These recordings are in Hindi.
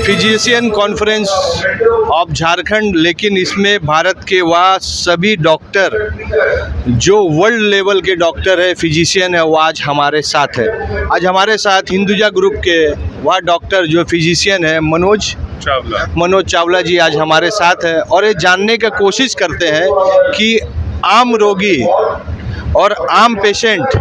फिजिशियन कॉन्फ्रेंस ऑफ झारखंड, लेकिन इसमें भारत के वह सभी डॉक्टर जो वर्ल्ड लेवल के डॉक्टर है, फिजिशियन है, वो आज हमारे साथ है। आज हमारे साथ हिंदुजा ग्रुप के वह डॉक्टर जो फिजिशियन है मनोज चावला जी आज हमारे साथ है और ये जानने की कोशिश करते हैं कि आम रोगी और आम पेशेंट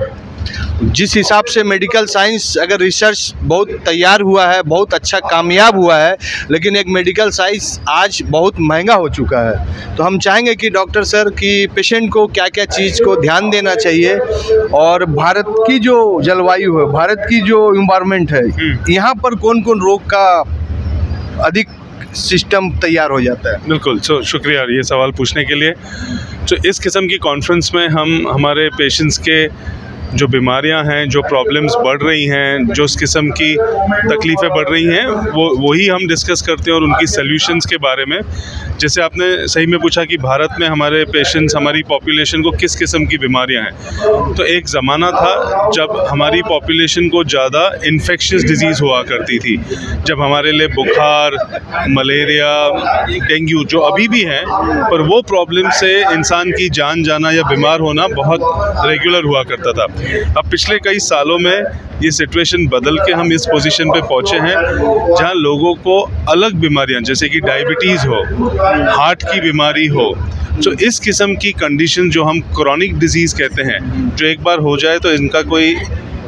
जिस हिसाब से मेडिकल साइंस अगर रिसर्च बहुत तैयार हुआ है, बहुत अच्छा कामयाब हुआ है, लेकिन एक मेडिकल साइंस आज बहुत महंगा हो चुका है। तो हम चाहेंगे कि डॉक्टर सर कि पेशेंट को क्या क्या चीज़ को ध्यान देना चाहिए और भारत की जो जलवायु है, भारत की जो इन्वायरमेंट है, यहाँ पर कौन कौन रोग का अधिक सिस्टम तैयार हो जाता है। बिल्कुल, शुक्रिया ये सवाल पूछने के लिए। तो इस किस्म की कॉन्फ्रेंस में हम हमारे पेशेंट्स के जो बीमारियां हैं, जो प्रॉब्लम्स बढ़ रही हैं, जो इस किस्म की तकलीफ़ें बढ़ रही हैं, वही हम डिस्कस करते हैं और उनकी सॉल्यूशंस के बारे में। जैसे आपने सही में पूछा कि भारत में हमारे पेशेंट्स, हमारी पॉपुलेशन को किस किस्म की बीमारियां हैं। तो एक ज़माना था जब हमारी पॉपुलेशन को ज़्यादा इन्फेक्शियस डिजीज़ हुआ करती थी, जब हमारे लिए बुखार, मलेरिया, डेंगू जो अभी भी हैं, पर वो प्रॉब्लम से इंसान की जान जाना या बीमार होना बहुत रेगुलर हुआ करता था। अब पिछले कई सालों में ये सिचुएशन बदल के हम इस पोजीशन पे पहुंचे हैं जहां लोगों को अलग बीमारियां जैसे कि डायबिटीज़ हो, हार्ट की बीमारी हो, तो इस किस्म की कंडीशन जो हम क्रॉनिक डिजीज़ कहते हैं, जो एक बार हो जाए तो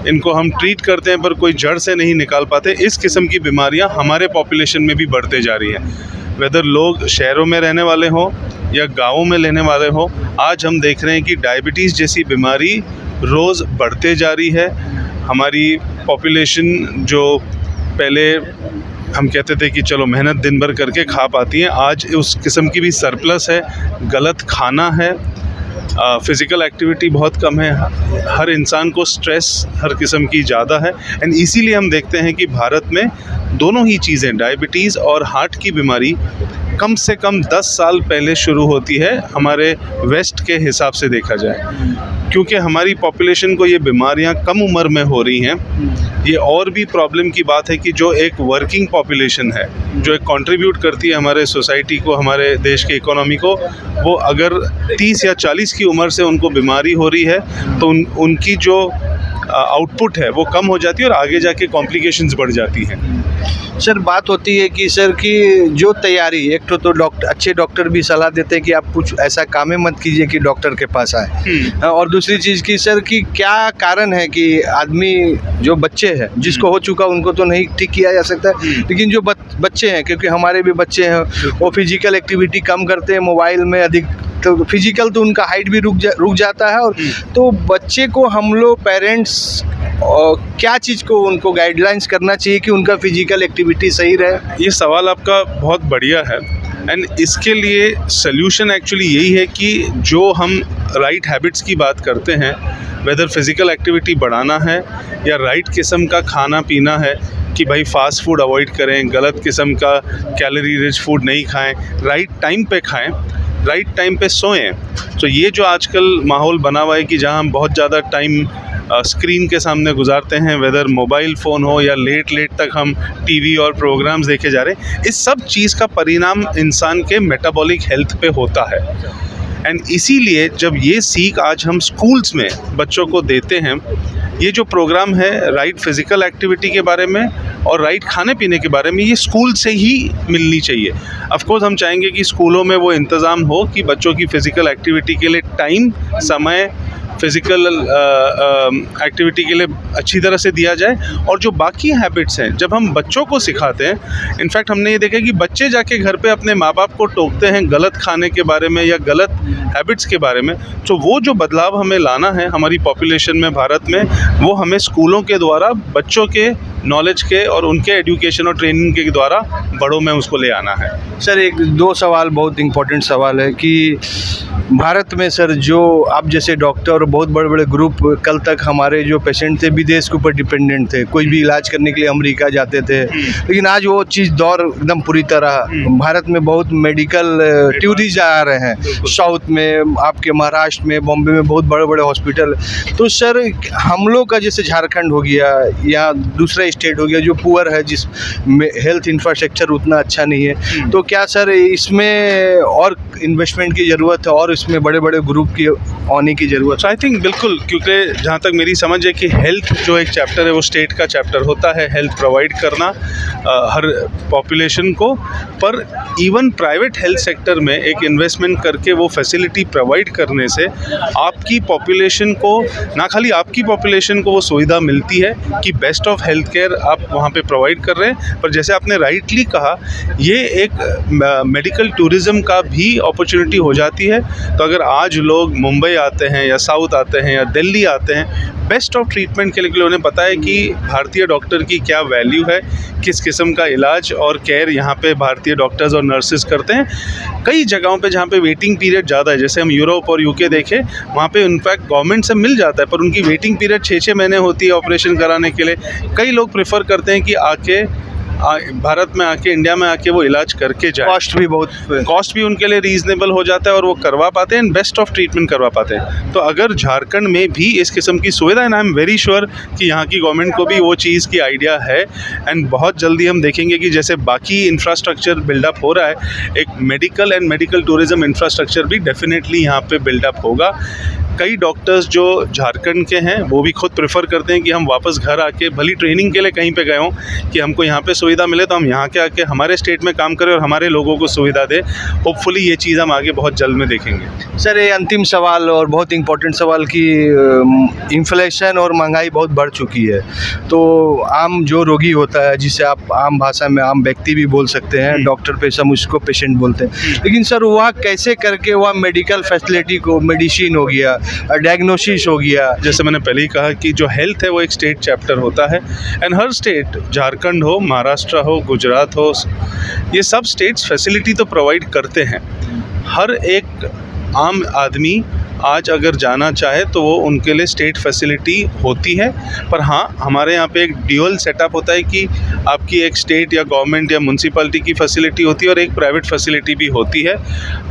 इनको हम ट्रीट करते हैं पर कोई जड़ से नहीं निकाल पाते, इस किस्म की बीमारियां हमारे पॉपुलेशन में भी बढ़ते जा रही हैं। वेदर लोग शहरों में रहने वाले हों या गाँवों में रहने वाले हों, आज हम देख रहे हैं कि डायबिटीज़ जैसी बीमारी रोज़ बढ़ते जा रही है। हमारी पॉपुलेशन जो पहले हम कहते थे कि चलो मेहनत दिन भर करके खा पाती हैं, आज उस किस्म की भी सरप्लस है, गलत खाना है, फ़िज़िकल एक्टिविटी बहुत कम है, हर इंसान को स्ट्रेस हर किस्म की ज़्यादा है। एंड इसीलिए हम देखते हैं कि भारत में दोनों ही चीज़ें, डायबिटीज़ और हार्ट की बीमारी कम से कम 10 साल पहले शुरू होती है हमारे वेस्ट के हिसाब से देखा जाए, क्योंकि हमारी पॉपुलेशन को ये बीमारियां कम उम्र में हो रही हैं। ये और भी प्रॉब्लम की बात है कि जो एक वर्किंग पॉपुलेशन है, जो एक कंट्रीब्यूट करती है हमारे सोसाइटी को, हमारे देश की इकोनॉमी को, वो अगर 30 या 40 की उम्र से उनको बीमारी हो रही है तो उनकी जो आउटपुट है वो कम हो जाती है और आगे जाके कॉम्प्लिकेशंस बढ़ जाती हैं। सर बात होती है कि सर की जो तैयारी, एक तो डॉक्टर, अच्छे डॉक्टर भी सलाह देते हैं कि आप कुछ ऐसा काम ही मत कीजिए कि डॉक्टर के पास आए, और दूसरी चीज़ की सर कि क्या कारण है कि आदमी जो बच्चे हैं, जिसको हो चुका उनको तो नहीं ठीक किया जा सकता, लेकिन जो बच्चे हैं, क्योंकि हमारे भी बच्चे हैं, वो फिजिकल एक्टिविटी कम करते हैं, मोबाइल में अधिक, तो फिजिकल तो उनका हाइट भी रुक जाता है। और तो बच्चे को हम लोग पेरेंट्स क्या चीज़ को उनको गाइडलाइंस करना चाहिए कि उनका फिजिकल एक्टिविटी सही रहे। ये सवाल आपका बहुत बढ़िया है एंड इसके लिए सल्यूशन एक्चुअली यही है कि जो हम राइट हैबिट्स की बात करते हैं, वेदर फिज़िकल एक्टिविटी बढ़ाना है या राइट किस्म का खाना पीना है, कि भाई फास्ट फूड अवॉइड करें, गलत किस्म का कैलोरी रिच फूड नहीं खाएं, राइट टाइम पे खाएं, राइट टाइम पे सोएं। तो ये जो आजकल माहौल बना हुआ है कि जहां हम बहुत ज़्यादा टाइम स्क्रीन के सामने गुजारते हैं, वेदर मोबाइल फ़ोन हो या लेट तक हम टीवी और प्रोग्राम्स देखे जा रहे हैं, इस सब चीज़ का परिणाम इंसान के मेटाबॉलिक हेल्थ पे होता है। एंड इसीलिए जब ये सीख आज हम स्कूल्स में बच्चों को देते हैं, ये जो प्रोग्राम है राइट फिज़िकल एक्टिविटी के बारे में और राइट खाने पीने के बारे में, ये स्कूल से ही मिलनी चाहिए। ऑफ कोर्स हम चाहेंगे कि स्कूलों में वो इंतज़ाम हो कि बच्चों की फ़िज़िकल एक्टिविटी के लिए टाइम, समय, फ़िज़िकल एक्टिविटी के लिए अच्छी तरह से दिया जाए, और जो बाकी हैबिट्स हैं जब हम बच्चों को सिखाते हैं, इनफैक्ट हमने ये देखा कि बच्चे जाके घर पे अपने माँ बाप को टोकते हैं गलत खाने के बारे में या गलत हैबिट्स के बारे में। तो वो जो बदलाव हमें लाना है हमारी पॉपुलेशन में भारत में, वो हमें स्कूलों के द्वारा बच्चों के नॉलेज के और उनके एजुकेशन और ट्रेनिंग के द्वारा बड़ों में उसको ले आना है। सर एक दो सवाल, बहुत इम्पोर्टेंट सवाल है कि भारत में सर जो आप जैसे डॉक्टर और बहुत बड़े बड़े ग्रुप, कल तक हमारे जो पेशेंट थे विदेश के ऊपर डिपेंडेंट थे, कोई भी इलाज करने के लिए अमेरिका जाते थे, लेकिन आज वो चीज़ दौर एकदम पूरी तरह, भारत में बहुत मेडिकल टूरिस्ट आ रहे हैं, साउथ में, आपके महाराष्ट्र में, बॉम्बे में बहुत बड़े बड़े हॉस्पिटल। तो सर हम लोग का जैसे झारखंड हो गया या दूसरे स्टेट हो गया जो पुअर है, जिसमें हेल्थ इंफ्रास्ट्रक्चर उतना अच्छा नहीं है, तो क्या सर इसमें और इन्वेस्टमेंट की ज़रूरत है और इसमें बड़े बड़े ग्रुप की आने की ज़रूरत सो आई थिंक बिल्कुल, क्योंकि जहाँ तक मेरी समझ है कि हेल्थ जो एक चैप्टर है वो स्टेट का चैप्टर होता है, हेल्थ प्रोवाइड करना हर पॉपुलेशन को, पर इवन प्राइवेट हेल्थ सेक्टर में एक इन्वेस्टमेंट करके वो फैसिलिटी प्रोवाइड करने से आपकी पॉपुलेशन को, ना खाली आपकी पॉपुलेशन को वो सुविधा मिलती है कि बेस्ट ऑफ हेल्थ केयर आप वहाँ पे प्रोवाइड कर रहे हैं, पर जैसे आपने राइटली कहा ये एक मेडिकल टूरिज़्म का भी अपॉर्चुनिटी हो जाती है। तो अगर आज लोग मुंबई आते हैं या साउथ आते हैं या दिल्ली आते हैं बेस्ट ऑफ ट्रीटमेंट के लिए, उन्हें पता है कि भारतीय डॉक्टर की क्या वैल्यू है, किस किस्म का इलाज और केयर यहाँ पे भारतीय डॉक्टर्स और नर्सेज करते हैं। कई जगहों पे जहाँ पे वेटिंग पीरियड ज़्यादा है, जैसे हम यूरोप और यूके देखें, वहाँ पे इनफैक्ट गवर्नमेंट से मिल जाता है, पर उनकी वेटिंग पीरियड 6-6 महीने होती है ऑपरेशन कराने के लिए। कई लोग प्रेफर करते हैं कि आके भारत में आके, इंडिया में आके वो इलाज करके जाए। कॉस्ट भी उनके लिए रीज़नेबल हो जाता है और वो करवा पाते हैं, बेस्ट ऑफ ट्रीटमेंट करवा पाते हैं। तो अगर झारखंड में भी इस किस्म की सुविधा, and I am very sure कि यहाँ की गवर्नमेंट को भी वो चीज़ की आइडिया है, एंड बहुत जल्दी हम देखेंगे कि जैसे बाकी इंफ्रास्ट्रक्चर बिल्डअप हो रहा है, एक medical and medical tourism infrastructure भी डेफिनेटली यहाँ पे बिल्डअप होगा। कई डॉक्टर्स जो झारखंड के हैं वो भी खुद प्रेफर करते हैं कि हम वापस घर आके, भली ट्रेनिंग के लिए कहीं पे गए हों, कि हमको यहाँ पे सुविधा मिले तो हम यहाँ के आके हमारे स्टेट में काम करें और हमारे लोगों को सुविधा दें। होपफुली ये चीज़ हम आगे बहुत जल्द में देखेंगे। सर ये अंतिम सवाल और बहुत इम्पोर्टेंट सवाल कि इन्फ्लेशन और महंगाई बहुत बढ़ चुकी है, तो आम जो रोगी होता है, जिसे आप आम भाषा में आम व्यक्ति भी बोल सकते हैं, डॉक्टर पे सब उसको पेशेंट बोलते हैं, लेकिन सर वह कैसे करके वह मेडिकल फैसिलिटी को, मेडिसिन हो गया, डायग्नोसिस हो गया, जैसे मैंने पहले ही कहा कि जो हेल्थ है वो एक स्टेट चैप्टर होता है, एंड हर स्टेट, झारखंड हो, महाराष्ट्र हो, गुजरात हो, ये सब स्टेट्स फैसिलिटी तो प्रोवाइड करते हैं। हर एक आम आदमी आज अगर जाना चाहे तो वो उनके लिए स्टेट फैसिलिटी होती है, पर हाँ हमारे यहाँ पे एक ड्यूअल सेटअप होता है कि आपकी एक स्टेट या गवर्नमेंट या म्यूनसिपैलिटी की फैसिलिटी होती है और एक प्राइवेट फैसिलिटी भी होती है।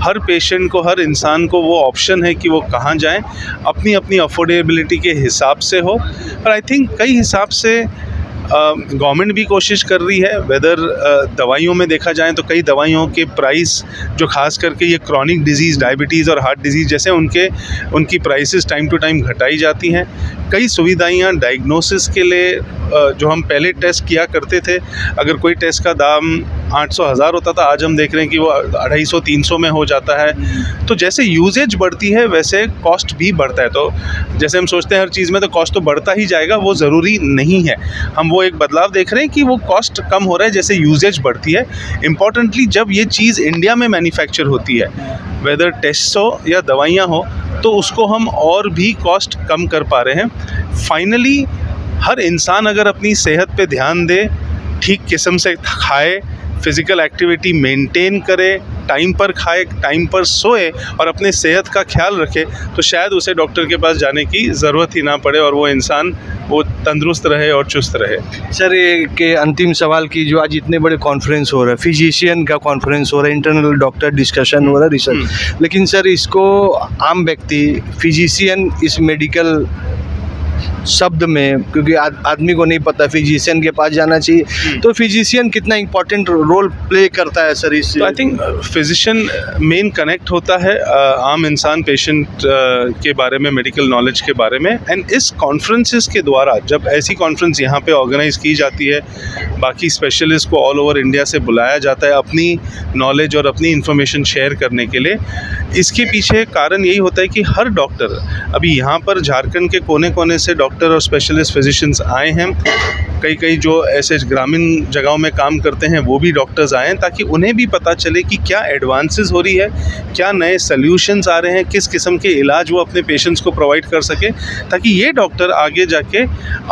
हर पेशेंट को, हर इंसान को वो ऑप्शन है कि वो कहाँ जाएं, अपनी अपनी अफोर्डेबिलिटी के हिसाब से हो। पर आई थिंक कई हिसाब से गवर्नमेंट भी कोशिश कर रही है, वेदर दवाइयों में देखा जाए तो कई दवाइयों के प्राइस, जो खास करके ये क्रॉनिक डिजीज़, डायबिटीज़ और हार्ट डिजीज़ जैसे उनकी प्राइसेस टाइम टू टाइम घटाई जाती हैं। कई सुविधाएं डायग्नोसिस के लिए, जो हम पहले टेस्ट किया करते थे, अगर कोई टेस्ट का दाम 800-1000 होता था, आज हम देख रहे हैं कि वो 250-300 में हो जाता है। तो जैसे यूजेज बढ़ती है वैसे कॉस्ट भी बढ़ता है। तो जैसे हम सोचते हैं हर चीज़ में तो कॉस्ट तो बढ़ता ही जाएगा, वो ज़रूरी नहीं है। हम वो एक बदलाव देख रहे हैं कि वो कॉस्ट कम हो रहा है जैसे यूजेज बढ़ती है। इम्पॉर्टेंटली जब ये चीज़ इंडिया में मैन्युफैक्चर होती है, वेदर टेस्ट हो या दवाइयाँ हो, तो उसको हम और भी कॉस्ट कम कर पा रहे हैं। फाइनली हर इंसान अगर अपनी सेहत पे ध्यान दे, ठीक किस्म से खाए, फिज़िकल एक्टिविटी मेंटेन करे, टाइम पर खाए, टाइम पर सोए और अपने सेहत का ख्याल रखे, तो शायद उसे डॉक्टर के पास जाने की ज़रूरत ही ना पड़े और वो इंसान वो तंदुरुस्त रहे और चुस्त रहे। सर ये के अंतिम सवाल की, जो आज इतने बड़े कॉन्फ्रेंस हो रहा है, फिजिशियन का कॉन्फ्रेंस हो रहा है, इंटरनल डॉक्टर डिस्कशन हो रहा है, रिसर्च, लेकिन सर इसको आम व्यक्ति, फिजिशियन इस मेडिकल शब्द में, क्योंकि आदमी को नहीं पता फिजिशियन के पास जाना चाहिए, तो फिजिशियन कितना इम्पोर्टेंट रोल प्ले करता है सर इस? तो I think physician main connect होता है आम इंसान पेशेंट के बारे में, मेडिकल नॉलेज के बारे में। एंड इस कॉन्फ्रेंसेस के द्वारा, जब ऐसी कॉन्फ्रेंस यहाँ पे ऑर्गेनाइज की जाती है, बाकी स्पेशलिस्ट को ऑल ओवर इंडिया से बुलाया जाता है अपनी नॉलेज और अपनी इन्फॉर्मेशन शेयर करने के लिए, इसके पीछे कारण यही होता है कि हर डॉक्टर, अभी यहाँ पर झारखंड के कोने कोने से डॉक्टर और स्पेशलिस्ट फिजिशियंस आए हैं, कई जो ऐसे ग्रामीण जगहों में काम करते हैं वो भी डॉक्टर्स आए हैं, ताकि उन्हें भी पता चले कि क्या एडवांसेस हो रही है, क्या नए सॉल्यूशंस आ रहे हैं, किस किस्म के इलाज वो अपने पेशेंट्स को प्रोवाइड कर सके, ताकि ये डॉक्टर आगे जाके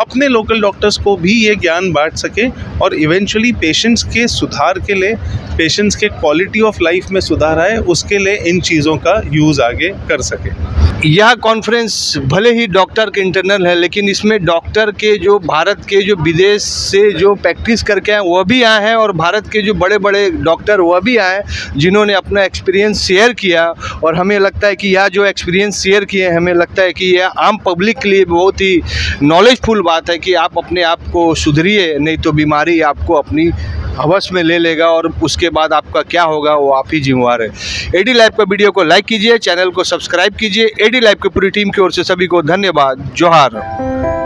अपने लोकल डॉक्टर्स को भी ये ज्ञान बांट सके और इवेंचुअली पेशेंट्स के सुधार के लिए, पेशेंट्स के क्वालिटी ऑफ लाइफ में सुधार आए, उसके लिए इन चीज़ों का यूज़ आगे कर सके। यह कॉन्फ्रेंस भले ही डॉक्टर के इंटरनल है, लेकिन इसमें डॉक्टर के जो भारत के जो विदेश से जो प्रैक्टिस करके आए वह भी आए हैं, और भारत के जो बड़े बड़े डॉक्टर वह भी आए जिन्होंने अपना एक्सपीरियंस शेयर किया। और हमें लगता है कि यह जो एक्सपीरियंस शेयर किए, हमें लगता है कि यह आम पब्लिक के लिए बहुत ही नॉलेजफुल बात है कि आप अपने आप को सुधरिए, नहीं तो बीमारी आपको अपनी हवस में ले लेगा और उसके बाद आपका क्या होगा वो आप ही जिम्मेवार है। एडी लाइव का वीडियो को लाइक कीजिए, चैनल को सब्सक्राइब कीजिए। एडी लाइव की पूरी टीम की ओर से सभी को धन्यवाद। जोहार।